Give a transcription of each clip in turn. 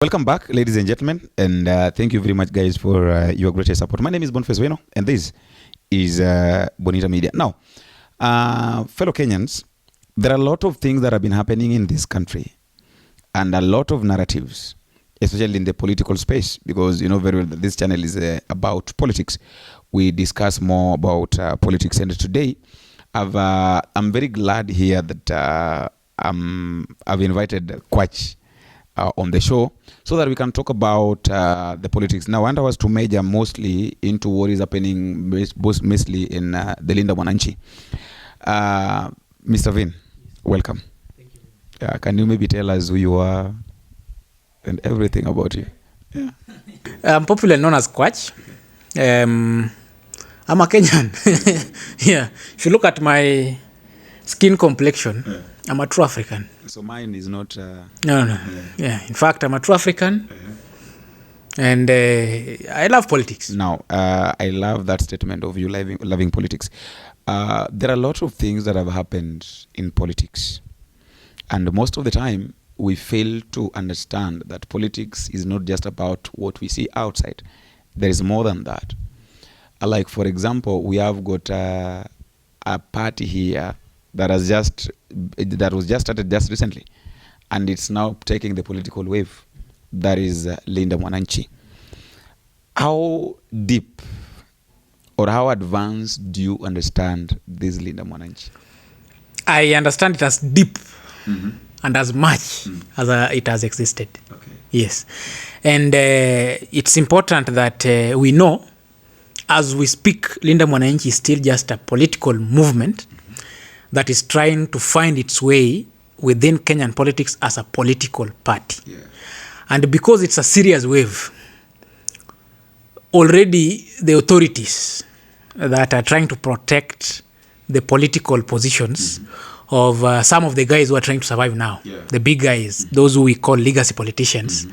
Welcome back, ladies and gentlemen, and thank you very much, guys, for your great support. My name is Boniface Weno, and this is Bonita Media. Now, fellow Kenyans, there are a lot of things that have been happening in this country, and a lot of narratives, especially in the political space, because you know very well that this channel is about politics. We discuss more about politics, and today, I'm very glad here that I've invited Kwach on the show so that we can talk about the politics. Now, I was to major mostly into what is happening mostly in the Linda Mananchi. Mr. Vin, welcome. Thank you. Can you maybe tell us who you are and everything about you? Yeah. I'm popularly known as Kwach. I'm a Kenyan. Yeah. If you look at my skin complexion, I'm a true African. So mine is not... No. Yeah. In fact, I'm a true African. And I love politics. Now, I love that statement of you loving politics. There are a lot of things that have happened in politics. And most of the time, we fail to understand that politics is not just about what we see outside. There is more than that. Like, for example, we have got a party here that was just started just recently, and it's now taking the political wave. That is Linda Mananchi. How deep or how advanced do you understand this Linda Mananchi? I understand it as deep and as much as it has existed. Okay. Yes. And it's important that we know, as we speak, Linda Mwananchi is still just a political movement that is trying to find its way within Kenyan politics as a political party. Yeah. And because it's a serious wave, already the authorities that are trying to protect the political positions of some of the guys who are trying to survive now, the big guys, those who we call legacy politicians,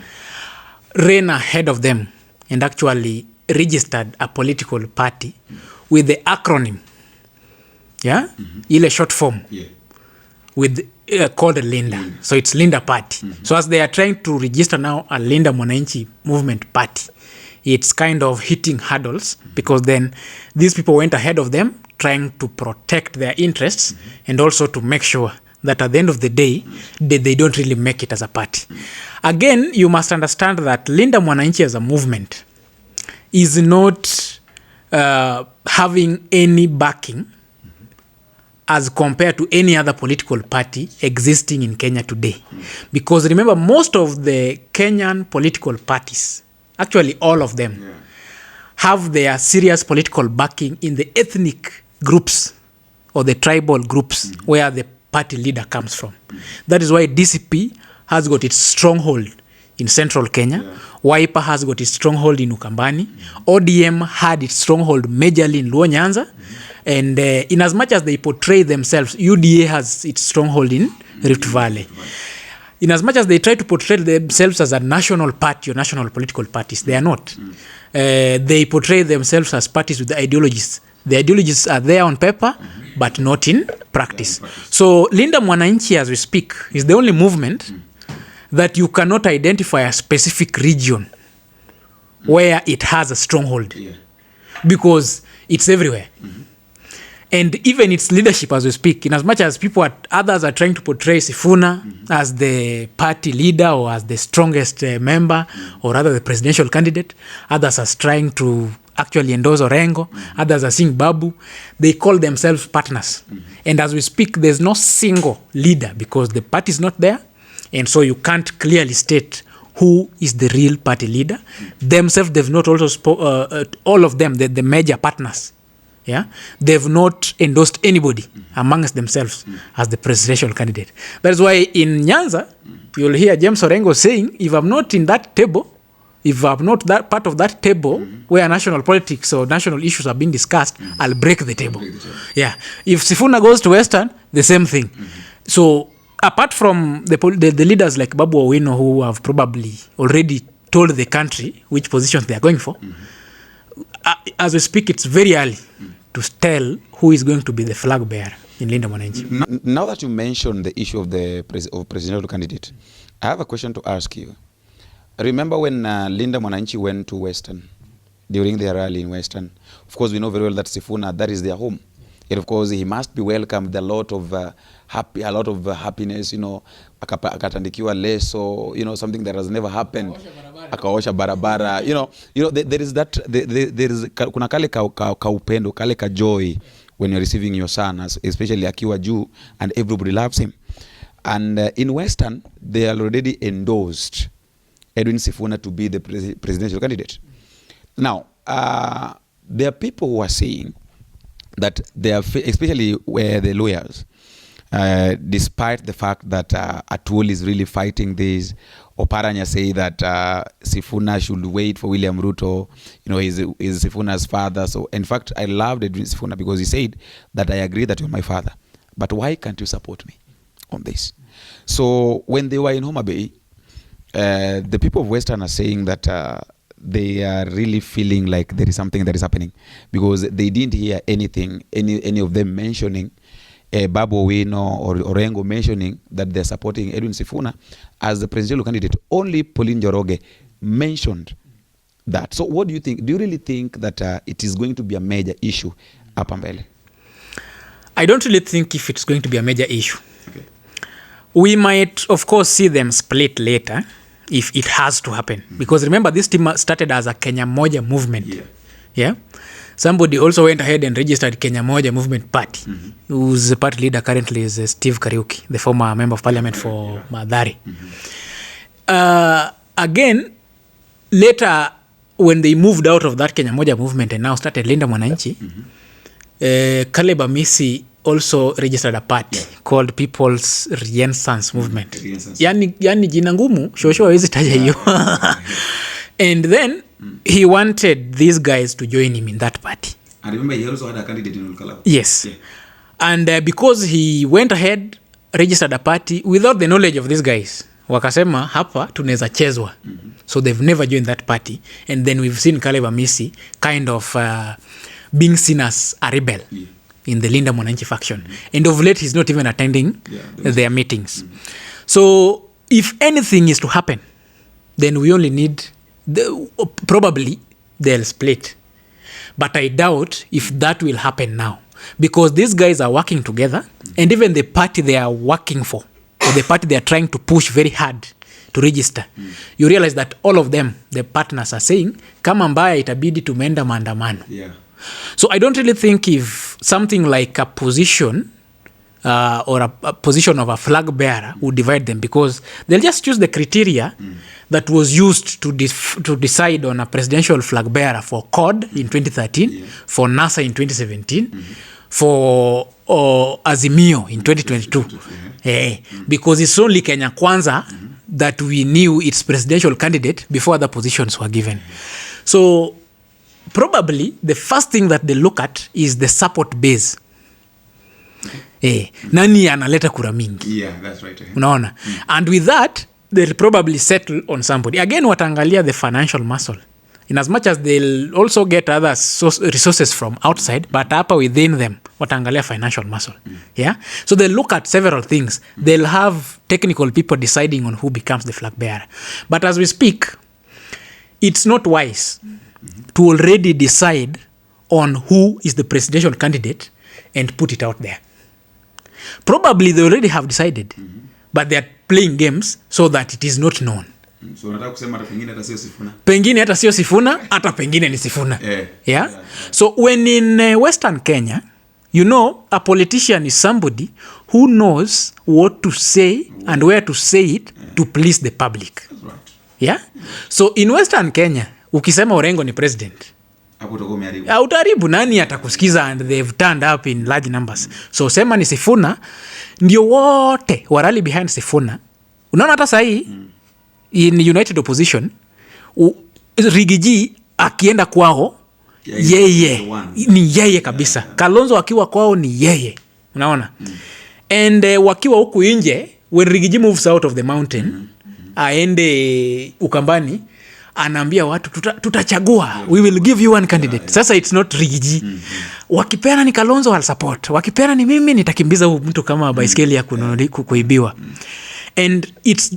ran ahead of them and actually registered a political party with the acronym, ile short form, with called Linda. So it's Linda Party. So as they are trying to register now a Linda Mwananchi movement party, it's kind of hitting hurdles because then these people went ahead of them trying to protect their interests and also to make sure that at the end of the day, they don't really make it as a party. Again, you must understand that Linda Mwananchi as a movement is not having any backing as compared to any other political party existing in Kenya today. Because remember, most of the Kenyan political parties, actually all of them, have their serious political backing in the ethnic groups or the tribal groups where the party leader comes from. That is why DCP has got its stronghold in central Kenya. Wiper has got its stronghold in Ukambani. ODM had its stronghold majorly in Luo Nyanza. And in as much as they portray themselves, UDA has its stronghold in Rift Valley. In as much as they try to portray themselves as a national party or national political parties, they are not. They portray themselves as parties with ideologies. The ideologies are there on paper, but not in practice. So Linda Mwananchi, as we speak, is the only movement that you cannot identify a specific region where it has a stronghold, because it's everywhere. And even its leadership, as we speak, in as much as others are trying to portray Sifuna as the party leader or as the strongest member or rather the presidential candidate, others are trying to actually endorse Orengo, others are seeing Babu, they call themselves partners. And as we speak, there's no single leader because the party is not there. And so you can't clearly state who is the real party leader. Themselves, they've not also all of them, the major partners, they've not endorsed anybody amongst themselves as the presidential candidate. That is why in Nyanza, you'll hear James Orengo saying, if I'm not in that table, if I'm not that part of that table where national politics or national issues are being discussed, I'll break the table. Yeah. If Sifuna goes to Western, the same thing. So apart from the leaders like Babu Owino, who have probably already told the country which positions they are going for, as we speak, it's very early to tell who is going to be the flag bearer in Linda Mwananchi. Now that you mentioned the issue of the presidential candidate, I have a question to ask you. remember when Linda Mananchi went to Western during their rally in Western? Of course, we know very well that Sifuna, that is their home. And of course, he must be welcomed with a lot of happiness, you know, akatandikiwa leso, you know, something that has never happened. Akaosha barabara, you know, there is that, there is kuna kale ka upendo, kale ka joy when you're receiving your son, especially akiwa juu, and everybody loves him. And in Western, they already endorsed Edwin Sifuna to be the presidential candidate. Now, there are people who are saying that they are, especially where the lawyers, despite the fact that Atul is really fighting this, Oparanya say that Sifuna should wait for William Ruto, you know, is Sifuna'S father. So in fact, I loved Edwin Sifuna because he said that I agree that you're my father, but why can't you support me on this? So when they were in Homa Bay, the people of Western are saying that they are really feeling like there is something that is happening, because they didn't hear anything, any of them mentioning Babu Owino or Orengo mentioning that they're supporting Edwin Sifuna as the presidential candidate. Only Pauline Njoroge mentioned that. So what do you think? Do you really think that it is going to be a major issue up mbele? I don't really think if it's going to be a major issue. Okay. We might, of course, see them split later if it has to happen. Because remember, this team started as a Kenya Moja movement. Yeah? Somebody also went ahead and registered Kenya Moja Movement Party, whose party leader currently is Steve Kariuki, the former member of parliament for Mathare. Again, later, when they moved out of that Kenya Moja movement and now started Linda Mwananchi, Caleb Amisi also registered a party called People's Renaissance Movement. Yani jina ngumu, shosho hawezi taja hiyo. And then he wanted these guys to join him in that party. I remember he also had a candidate in Ulkalab. Yes. Yeah. And because he went ahead, registered a party without the knowledge of these guys. Wakasema hapa tunaweza chezwa. So they've never joined that party. And then we've seen Caleb Amisi kind of being seen as a rebel in the Linda Mwananchi faction. And of late, he's not even attending their meetings. So if anything is to happen, then we only need... probably they'll split, but I doubt if that will happen now, because these guys are working together, and even the party they are working for, or the party they are trying to push very hard to register, you realize that all of them, the partners, are saying kama mbaya itabidi tumeenda maandamano. So I don't really think if something like a position or a position of a flag bearer would divide them, because they'll just choose the criteria that was used to decide on a presidential flag bearer for CORD in 2013, for NASA in 2017, for Azimio in 2022. Because it's only Kenya Kwanza that we knew its presidential candidate before other positions were given. So probably the first thing that they look at is the support base. Nani analeta kura mingi. Yeah, that's right. Unaona? And with that, they'll probably settle on somebody. Again, wataangalia the financial muscle. In as much as they'll also get other resources from outside, but hapa within them, wataangalia financial muscle. Yeah? So they'll look at several things. They'll have technical people deciding on who becomes the flag bearer. But as we speak, it's not wise to already decide on who is the presidential candidate and put it out there. Probably they already have decided, but they are playing games so that it is not known. So nataka kusema hata pengine hata sio Sifuna. Pengine hata sio Sifuna, hata pengine ni Sifuna. Yeah? So when in Western Kenya, you know, a politician is somebody who knows what to say and where to say it to please the public. That's right. Yeah? So in Western Kenya, ukisema Orengo ni president, utaharibu. Nani atakusikiza? And they've turned up in large numbers. So sema ni Sifuna, ndio wote warali behind Sifuna. Unaona hata sahi in United Opposition, Rigiji akienda kwao, yeye ni yeye kabisa. Kalonzo akiwa kwao ni yeye. Unaona? And wakiwa huku nje, when Rigiji moves out of the mountain, aende Ukambani, anaambia watu tutachagua, we will give you one candidate. Sasa it's not Rigiji. Wakipena ni Kalonzo wal support, wakipena ni mimi nitakimbiza mtu kama baiskeli ya kuibiwa. And it's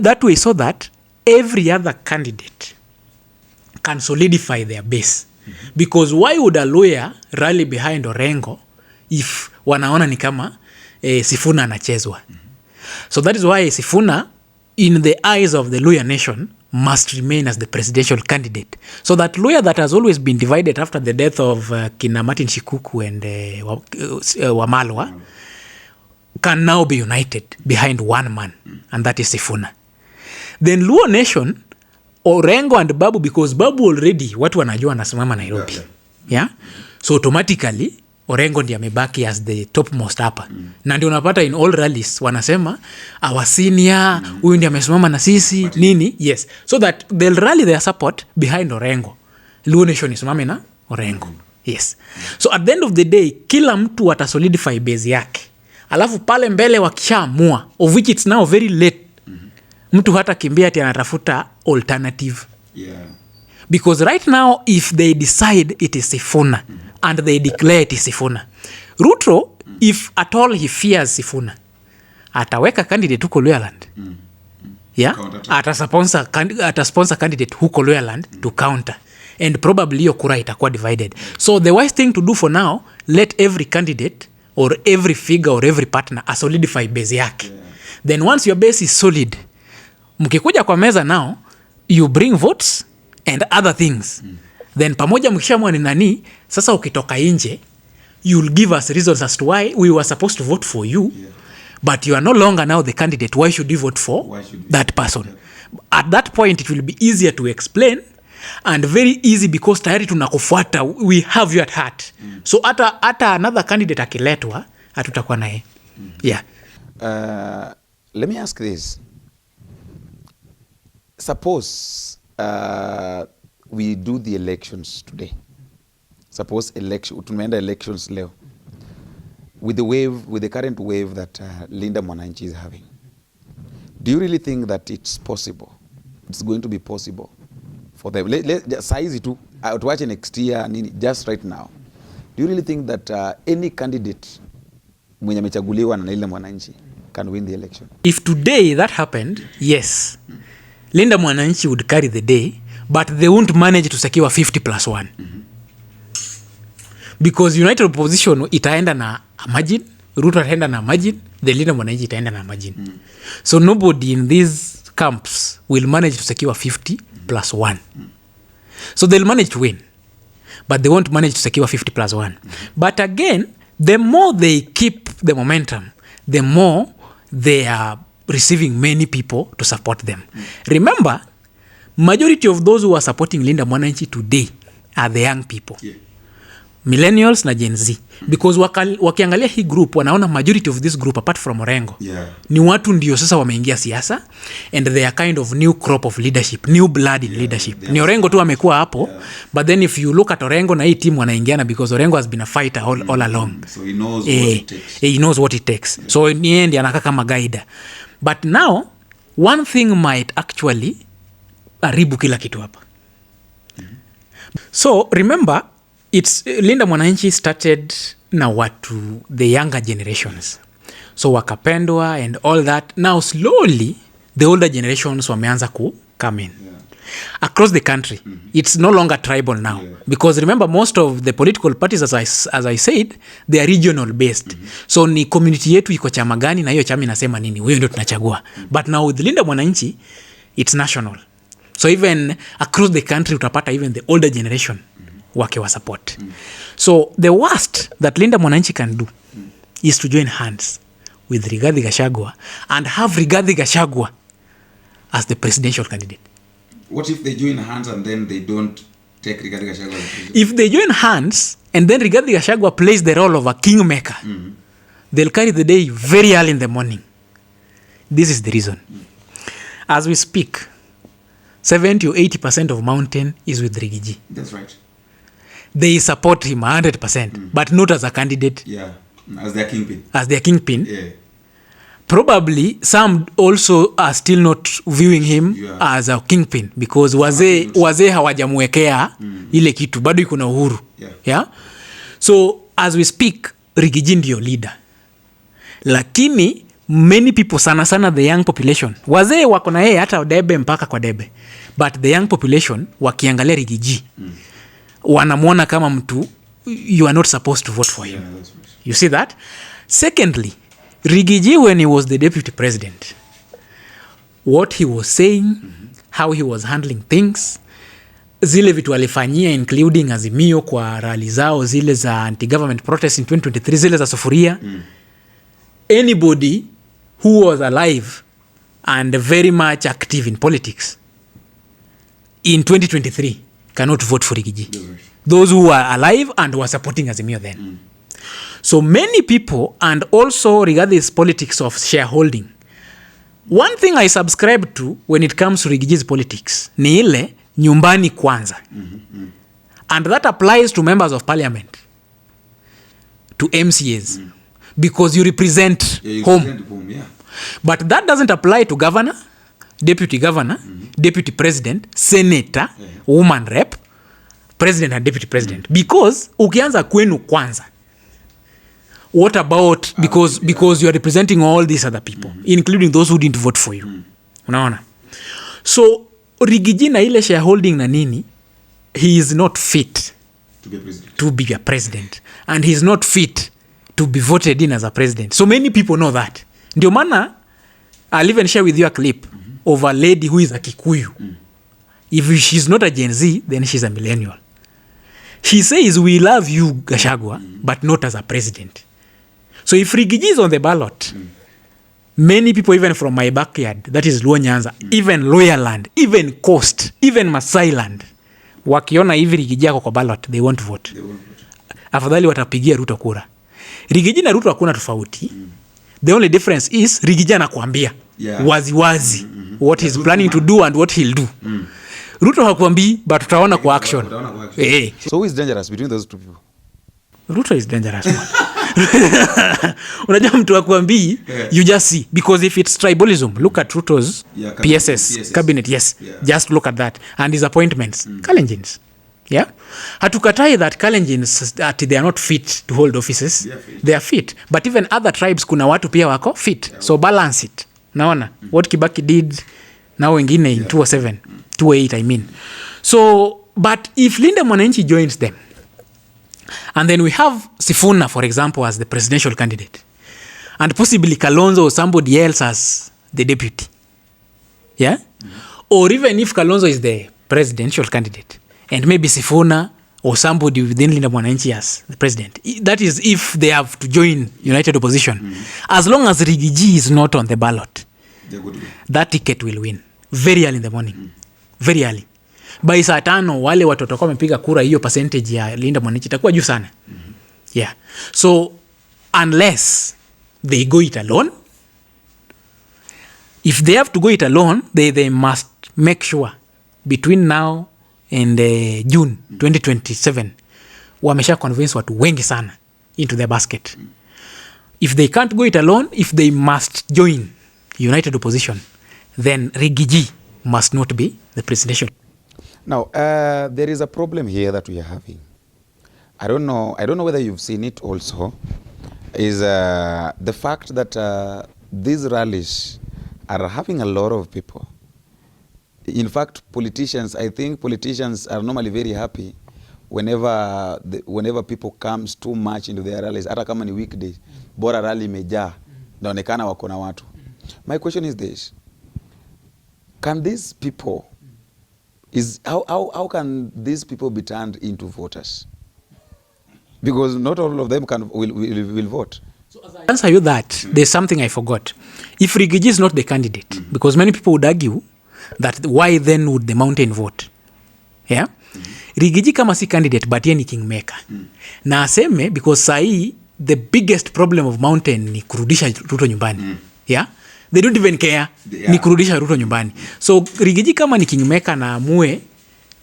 that way, so that every other candidate can solidify their base. Because why would a lawyer rally behind Orengo if wanaona ni kama Sifuna anachezwa? So that is why Sifuna, in the eyes of the Luhya nation, must remain as the presidential candidate. So that Luhya that has always been divided after the death of Kina Martin Shikuku and Wamalwa can now be united behind one man, and that is Sifuna. Then Luo nation, Orengo and Babu, because Babu already watu wanajua anasimama Nairobi. Yeah? So automatically Orengo ndiye amebaki as the topmost hapa. Na ndio unapata in all rallies wanasema our senior, huyu ndiye amesimama na sisi nini? Yes. So that they'll rally their support behind Orengo. Luo nation isimame na Orengo. Yes. So at the end of the day, kila mtu atasolidify base yake. Alafu pale mbele wakishaamua, of which it's now very late. Mtu hata kimbia ati anatafuta alternative. Yeah. Because right now, if they decide it is Sifuna and they declare it is Sifuna, Ruto, if at all he fears Sifuna, ataweka candidate huko Luhyaland. Yeah? Atasponsor candidate huko Luhyaland to counter. And probably hiyo kura itakuwa divided. So the wise thing to do for now, let every candidate or every figure or every partner solidify base yake. Yeah. Then once your base is solid, mkikuja kwa meza now, you bring votes and other things. Then pamoja mkishamua ni nani, sasa ukitoka nje, you'll give us reasons as to why we were supposed to vote for you, but you are no longer now the candidate. Why should you vote for that person? At that point, it will be easier to explain and very easy because tayari tunakufuata, we have you at heart. So ata another candidate akiletwa, hatutakuwa naye. Yeah. Let me ask this. Suppose we do the elections today. Suppose tumeenda elections leo. With the current wave that Linda Mananchi is having. Do you really think that it's possible? It's going to be possible for them. Size it to watch next year, just right now. Do you really think that any candidate mwenye amechaguliwa na Linda Mwananchi can win the election? If today that happened, yes. Linda Mwananchi would carry the day, but they won't manage to secure 50+1. Because United Opposition itaenda na margin, Ruto itaenda na margin, the Linda Mwananchi itaenda na margin. So nobody in these camps will manage to secure 50+1. So they'll manage to win, but they won't manage to secure 50+1. But again, the more they keep the momentum, the more they are receiving many people to support them. Remember, majority of those who are supporting Linda Mwananchi today are the young people. Yeah. Millennials na Gen Z. Because wakiangalia hii group, wanaona majority of this group apart from Orengo. Yeah. Ni watu ndio sasa wameingia siasa and they are kind of new crop of leadership, new blood in leadership. Ni Orengo tu amekuwa hapo, but then if you look at Orengo na hii team wanaingiana because Orengo has been a fighter all along. So he knows what it takes. He knows what it takes. Yeah. So ni yeye ndiye anakaa kama guide. But now, one thing might actually haribu kila kitu hapa. So remember, it's Linda Mwananchi started na watu, the younger generations. So wakapendwa and all that. Now slowly, the older generations wameanza ku come in. Yeah. Across the country, it's no longer tribal now. Yeah. Because remember, most of the political parties, as I said, they are regional based. So ni community yetu iko chama gani na hiyo chama inasema nini, huyo ndio tunachagua. But now with Linda Mwananchi, it's national. So even across the country, utapata even the older generation wake wa support. So the worst that Linda Mwananchi can do is to join hands with Rigathi Gachagua and have Rigathi Gachagua as the presidential candidate. What if they join hands and then they don't take Rigathi Gachagua as the president? If they join hands and then Rigathi Gachagua plays the role of a kingmaker, they'll carry the day very early in the morning. This is the reason. As we speak, 70 or 80% of Mountain is with Rigiji. That's right. They support him 100%, but not as a candidate. Yeah, as their kingpin. As their kingpin. Yeah. Probably some also are still not viewing him as a kingpin because wazee hawajamwekea ile kitu, bado iko na Uhuru. Yeah. So as we speak, Rigiji ndio leader. Lakini many people sana the young population, wazee wako na yeye hata debe mpaka kwa debe, but the young population wakiangalia Rigiji wanamwona kama mtu you are not supposed to vote for him. You see that? Secondly, Rigiji, when he was the deputy president, what he was saying, how he was handling things, zile vitu alifanyia including Azimio kwa rally zao zile za anti-government protest in 2023, zile za sufuria, anybody who was alive and very much active in politics in 2023 cannot vote for Rigiji. Those who were alive and were supporting Azimio then. So many people, and also regarding this politics of shareholding, one thing I subscribe to when it comes to Rigiji's politics ni ile nyumbani kwanza. And that applies to members of parliament, to MCAs, because you represent home. But that doesn't apply to governor, deputy governor, deputy president, senator, woman rep, president and deputy president. Because ukianza kwenu kwanza, what about, because you are representing all these other people, including those who didn't vote for you. Unaona? So Rigiji na ile shareholding na nini, he is not fit to be a president, and he is not fit to be voted in as a president. So many people know that. Ndio maana I'll even share with you a clip of a lady who is a Kikuyu. If she's not a Gen Z, then she's a millennial. She says, we love you, Gachagua, but not as a president. So if Rigiji is on the ballot, many people, even from my backyard, that is Luo Nyanza, even Loyaland, even Coast, even Masai Land, wakiona hivi Rigiji yako kwa ballot, they won't vote. Afadhali watapigia Ruto kura. Rigiji na Ruto hakuna tofauti. The only difference is Rigiji anakuambia wazi what he's planning to do and what he'll do. Ruto hakuambii, but utaona kwa action. So who is dangerous between those two people? Ruto is dangerous. Unajua mtu hakuambii, you just see. Because if it's tribalism, look at Ruto's PSS cabinet. Yes, just look at that. And his appointments. Kalenjins. Yeah? Hatukatai that Kalenjins, they are not fit to hold offices. They are fit. But even other tribes kuna watu pia wako fit. So balance it. Naona? What Kibaki did, now wengine in 2007, 2008 I mean. So, but if Linda Mwananchi joins them, and then we have Sifuna, for example, as the presidential candidate, and possibly Kalonzo or somebody else as the deputy, yeah? Or even if Kalonzo is the presidential candidate, and maybe Sifuna or somebody within Linda Mwananchi as the president, that is if they have to join United Opposition. As long as Rigiji is not on the ballot, that ticket will win very early in the morning. Very early. By saa 5 wale watu watakuwa wamepiga kura, hiyo percentage ya Linda Mwananchi itakuwa juu sana. Yeah. So unless they go it alone, if they have to go it alone, they must make sure between now and June 2027 wamesha convince watu wengi sana into their basket. If they can't go it alone, if they must join United Opposition, then Rigiji must not be the presidential. Now, there is a problem here that we are having. I don't know whether you've seen it also, is the fact that these rallies are having a lot of people. In fact, I think politicians are normally very happy whenever people comes too much into their rallies. Hata kama ni weekdays, bora rally imejaa, naonekana wako na watu. My question is this: can these people, how can these people be turned into voters? Because not all of them will vote. So as I answer you that, there's something I forgot. If Rigiji is not the candidate, because many people would argue that why then would the mountain vote? Yeah? Rigiji kama si candidate, but yeye ni kingmaker. Na aseme, because sahi, the biggest problem of mountain ni kurudisha Ruto nyumbani. Yeah? They don't even care. Ni kurudisha Ruto nyumbani. So Rigiji kama ni kingmaker na amue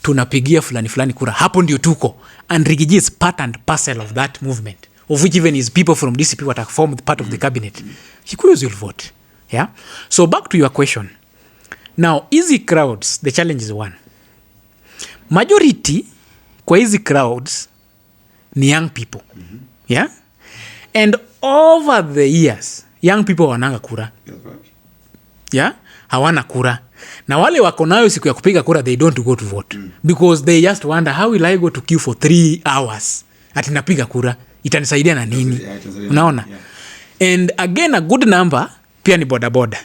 tunapigia fulani kura, hapo ndio tuko. And Rigiji is part and parcel of that movement, of which even his people from DCP were formed part of the cabinet. Kikuyus will vote. Yeah? So back to your question. Now, easy crowds, the challenge is one. Majority kwa easy crowds ni young people. Yeah? And over the years, young people wananga kura. Yeah, hawana kura. Na wale wako nayo siku ya kupiga kura, they don't go to vote because they just wonder, how will I go to queue for 3 hours ati napiga kura, itanisaidia na nini? Unaona? And again, a good number pia ni bodaboda.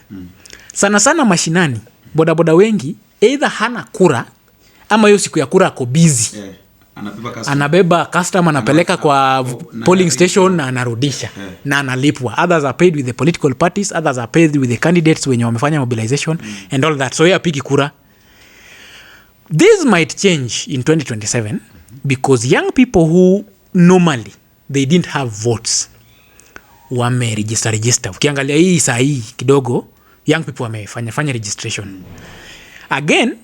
Sana sana mashinani, bodaboda wengi either hana kura ama hiyo siku ya kura ako busy. Anabeba customer, anapeleka kwa polling station na anarudisha na analipwa. Others are paid with the political parties, others are paid with the candidates wenye wamefanya mobilization and all that. So yeye apigi kura. This might change in 2027 because young people who normally they didn't have votes register. Ukiangalia hii saa hii kidogo young people wamefanya registration. Again,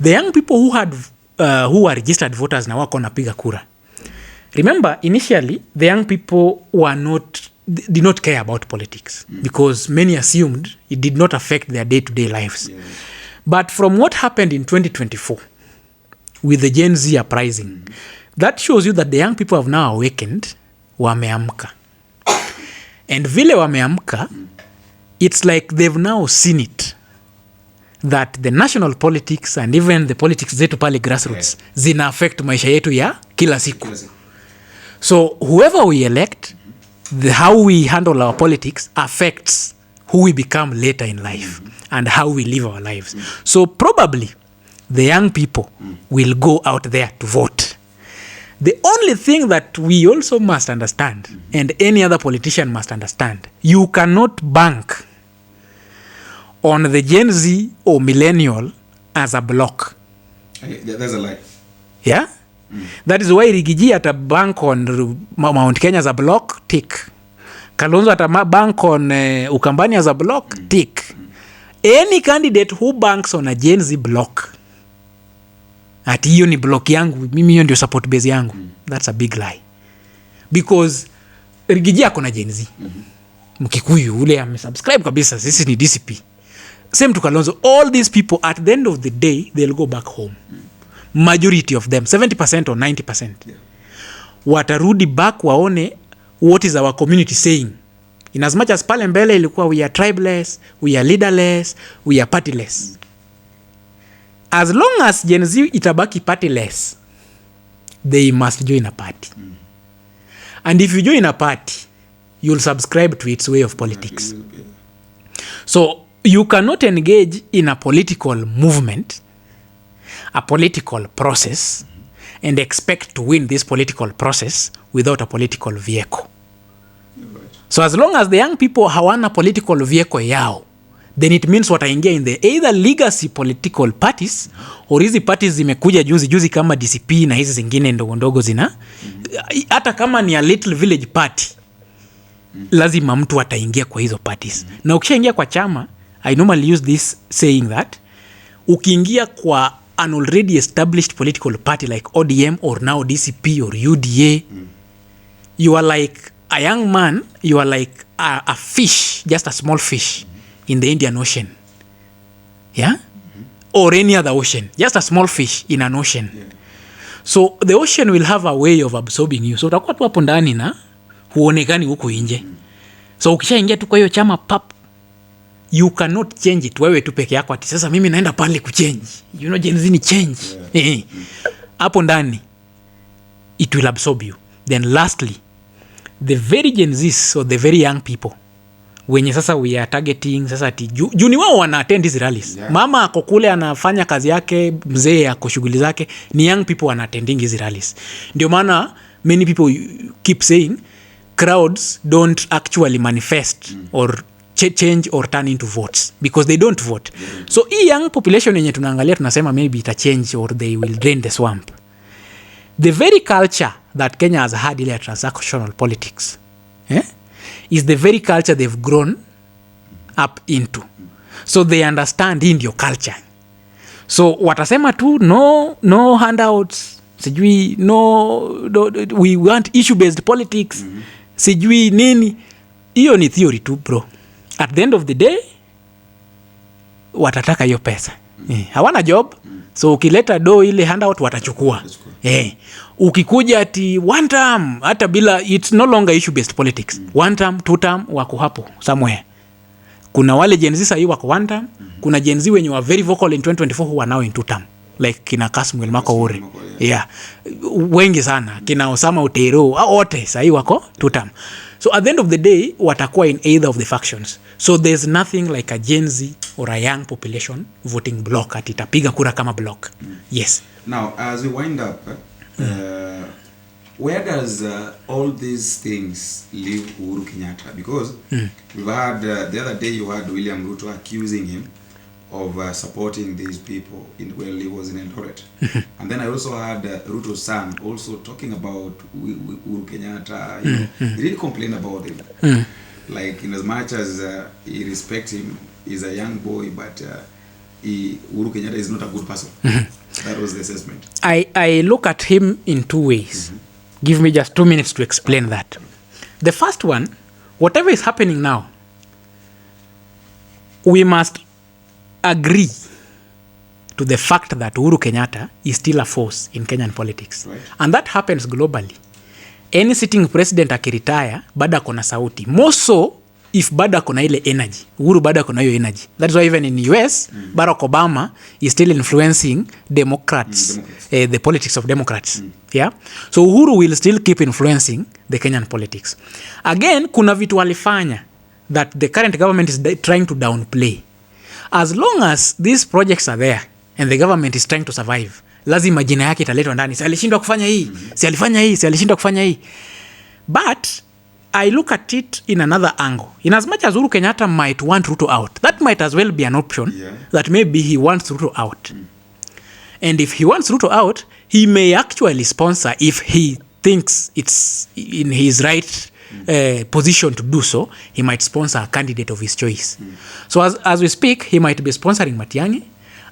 the young people who are registered voters na wako napiga kura. Remember, initially the young people did not care about politics because many assumed it did not affect their day-to-day lives. But from what happened in 2024 with the Gen Z uprising, that shows you that the young people have now awakened, wameamka. And vile wameamka, it's like they've now seen it, that the national politics and even the politics zetu pale grassroots zina affect maisha yetu ya kila siku. So whoever we elect, how we handle our politics affects who we become later in life and how we live our lives. So probably the young people will go out there to vote. The only thing that we also must understand, and any other politician must understand, you cannot bank on the Gen Z or millennial as a block. That's a lie. Yeah? That is why Rigiji at a bank on Mount Kenya as a block, tick. Kalonzo at a bank on Ukambani as a block, tick. Any candidate who banks on a Gen Z block, ati hiyo ni block yangu, mimi hiyo ndio support base yangu, that's a big lie. Because Rigiji ako na Gen Z. Mkikuyu ule amesubscribe kabisa, sisi ni DCP. Same to Kalonzo. All these people, at the end of the day, they'll go back home. Majority of them, 70% or 90%. Watarudi back waone what is our community saying. In as much as pale mbele ilikuwa we are tribeless, we are leaderless, we are partyless. As long as Gen Z itabaki partyless, they must join a party. And if you join a party, you'll subscribe to its way of politics. So you cannot engage in a political movement, a political process, and expect to win this political process without a political vehicle. So as long as the young people hawana political vehicle yao, then it means wataingia in the either legacy political parties or hizi parties zimekuja juzi kama DCP na hizi zingine ndogo zina, hata kama ni a little village party, lazima mtu ataingia kwa hizo parties. Na ukishaingia kwa chama, I normally use this saying that ukiingia kwa an already established political party like ODM or now DCP or UDA, you are like a young man, you are like a fish, just a small fish in the Indian Ocean. Yeah? Or any other ocean, just a small fish in an ocean. So the ocean will have a way of absorbing you. So utakuwa tu hapo ndani na huonekani huko nje. So ukishaingia tu kwa hiyo chama pap, you cannot change it wewe tu peke yako ati sasa mimi naenda pale kuchange. You know, Gen Z ni change. Hapo ndani it will absorb you. Then lastly, the very Gen Z or the very young people wenye sasa we are targeting sasa ati juni wao wana attend these rallies. Mama ako kule anafanya kazi yake, mzee ako shughuli zake, ni young people wana attending these rallies. Ndio maana many people keep saying crowds don't actually manifest or change or turn into votes because they don't vote. So hii young population yenye tunaangalia tunasema maybe ita change or they will drain the swamp. The very culture that Kenya has had ile transactional politics is the very culture they've grown up into. So they understand in your culture. So watasema tu no handouts, sijui we want issue based politics, sijui nini. Hiyo ni theory tu bro. At the end of the day watataka hiyo pesa. Hawana job. So ukileta do ile handout watachukua. Ukikuja ati one term hata bila, it's no longer issue based politics. One term, two term wako hapo somewhere. Kuna wale Gen Z sahii wako one term, kuna Gen Z wenye were very vocal in 2024 who are now in two term, like kina Kasmuel Makoure, wengi sana, kina Osama Utero, wote sahii wako two term. So at the end of the day watakuwa in either of the factions. So there's nothing like a Gen Z or a young population voting block ati itapiga kura kama block. Yes. Now as we wind up, where does all these things leave Uhuru Kenyatta? Because we've had the other day you had William Ruto accusing him of supporting these people when he was in Eldoret. And then I also had Ruto's son also talking about Uhuru Kenyatta. You know, he didn't complain about him. Like in as much as he respects him, he's a young boy, but Uhuru Kenyatta is not a good person. That was the assessment. I look at him in two ways. Give me just 2 minutes to explain that. The first one, whatever is happening now, we must agree to the fact that Uhuru Kenyatta is still a force in Kenyan politics. Right. And that happens globally. Any sitting president akiretire, bado akona sauti. More so, if bado akona ile energy. Uhuru bado akona hiyo energy. That's why even in US, Barack Obama is still influencing Democrats. The politics of Democrats. Yeah? So Uhuru will still keep influencing the Kenyan politics. Again, kuna vitu walifanya that the current government is trying to downplay. As long as these projects are there and the government is trying to survive, lazima jina yake italetwa ndani. Si alishindwa kufanya hii, si alifanya hii, si alishindwa kufanya hii. But I look at it in another angle. In as much as Uhuru Kenyatta might want Ruto out, that might as well be an option, that maybe he wants Ruto out. And if he wants Ruto out, he may actually sponsor, if he thinks it's in his right position to do so, he might sponsor a candidate of his choice. So as we speak, he might be sponsoring Matiang'i,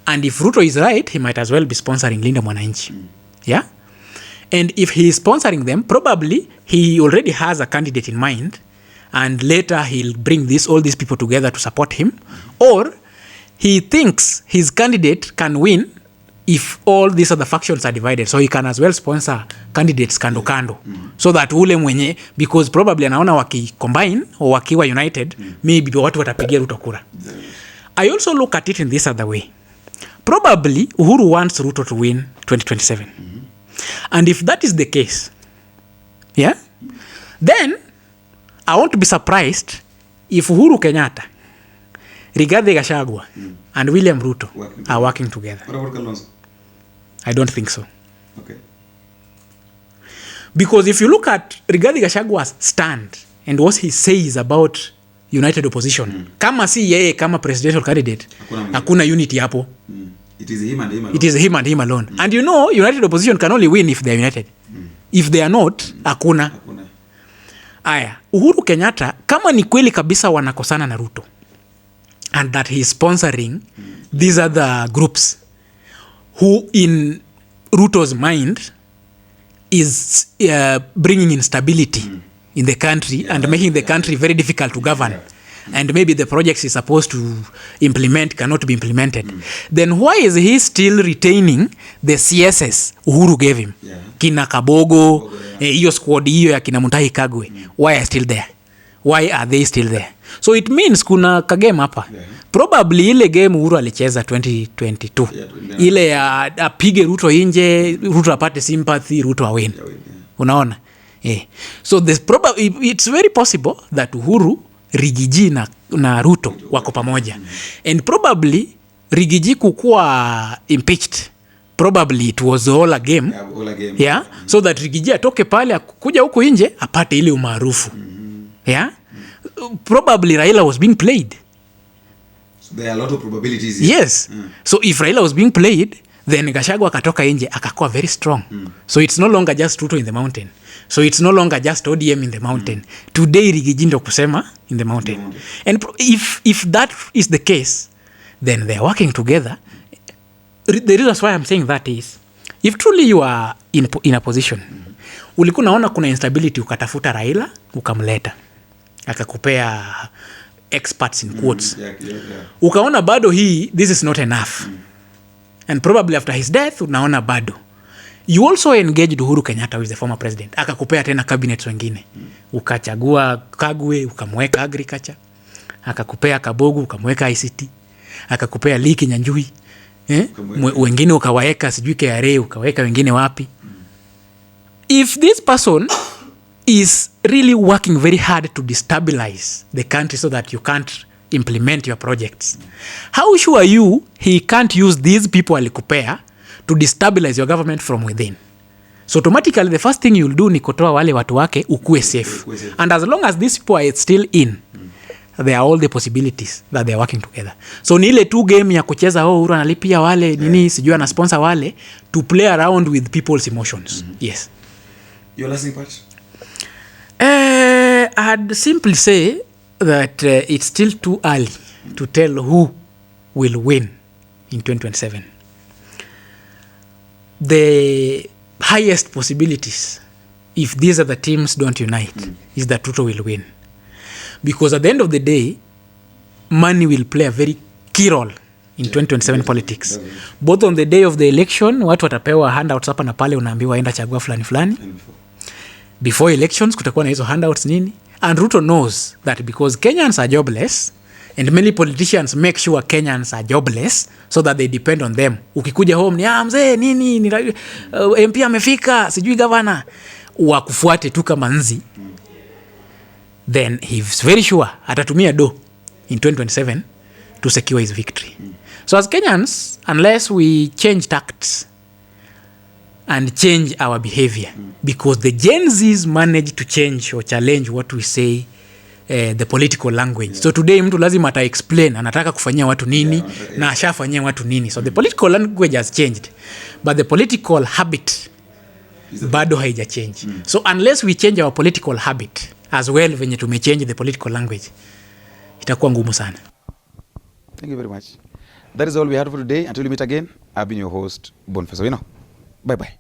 and if Ruto is right, he might as well be sponsoring Linda Mwananchi. Yeah? And if he is sponsoring them, probably he already has a candidate in mind, and later he'll bring all these people together to support him. Or he thinks his candidate can win if all these other factions are divided. So he can as well sponsor candidates kando kando. So that ule mwenye, because probably anaona waki combine or wakiwa united, maybe watu watapigia Ruto kura. I also look at it in this other way. Probably Uhuru wants Ruto to win 2027. And if that is the case, yeah, then I want to be surprised if Uhuru Kenyatta, Rigathi Gachagua, and William Ruto are working together. What about Kaluma? I don't think so. Okay. Because if you look at Rigathi Gachagua's stand and what he says about united opposition, kama si yeye kama presidential candidate, hakuna unity hapo. It is him and him alone. It is him and him alone. And you know, united opposition can only win if they are united. If they are not, hakuna. Aya, Uhuru Kenyatta, kama ni kweli kabisa wanakosana na Ruto, and that he is sponsoring these other groups who in Ruto's mind is bringing instability in the country and making the country very difficult to govern. And maybe the projects he's supposed to implement cannot be implemented. Then why is he still retaining the CSS Uhuru gave him? Kina Kabogo, hiyo squad hiyo ya kina Mutahi Kagwe. Why are still there? Why are they still there? So it means kuna kagame hapa. Probably ile game Uhuru alicheza 2022. Ile ya apige Ruto nje, Ruto apate sympathy, Ruto awin. Unaona? So it's very possible that Uhuru, Rigiji na Ruto wako pamoja. And probably Rigiji kukuwa impeached, probably it was all a game. Yeah? So that Rigiji atoke pale kuja huku nje apate ile umaarufu. Yeah? Probably Raila was being played. So there are a lot of probabilities here. Yes. So if Raila was being played, then Gachagua akatoka nje akakuwa very strong. So it's no longer just Ruto in the mountain. So it's no longer just ODM in the mountain. Today Rigiji ndo kusema in the mountain. And if that is the case, then they are working together. The reason why I'm saying that is, if truly you are in a position, ulikuwa naona kuna instability, ukatafuta Raila, ukamleta, akakupea experts in quotes. Ukaona bado this is not enough. And probably after his death, unaona bado. You also engaged Uhuru Kenyatta with the former president. Akakupea tena cabinets wengine. Ukachagua Kagwe, ukamweka agriculture. Akakupea Kabogu, ukamweka ICT. Akakupea Lee Kinyanjui. Wengine ukawaeka sijui KRA, ukaweka wengine wapi. If this person is really working very hard to destabilize the country so that you can't implement your projects, how sure are you he can't use these people alikupea to destabilize your government from within? So automatically the first thing you'll do ni kutoa wale watu wake ukue safe. And as long as these people are still in, there are all the possibilities that they are working together. So ni ile tu game ya kucheza Uhuru analipia wale nini sijui ana sponsor wale to play around with people's emotions. Yes. Your last part? I'd simply say that it's still too early to tell who will win in 2027. The highest possibilities, if these are the teams don't unite, is that Ruto will win. Because at the end of the day, money will play a very key role in 2027 politics. Both on the day of the election, watu watapewa handouts hapa na pale, unaambiwa enda chagua fulani fulani. Before elections, kutakuwa na hizo handouts nini. And Ruto knows that because Kenyans are jobless, and many politicians make sure Kenyans are jobless so that they depend on them. Ukikuja home ni mzee nini MP amefika sijui governor, wakufuate tu kama nzi, then he's very sure atatumia do in 2027 to secure his victory. So as Kenyans, unless we change tactics and change our behavior, because the Gen Zs manage to change or challenge what we say, the political language. So today mtu lazima ata explain anataka kufanyia watu nini na ashafanyia watu nini. So the political language has changed, but the political habit bado haija change. So unless we change our political habit as well venye tumechange the political language, itakuwa ngumu sana. Thank you very much. That is all we had for today. Until we meet again, I've been your host, Boniface Owino. Bye-bye.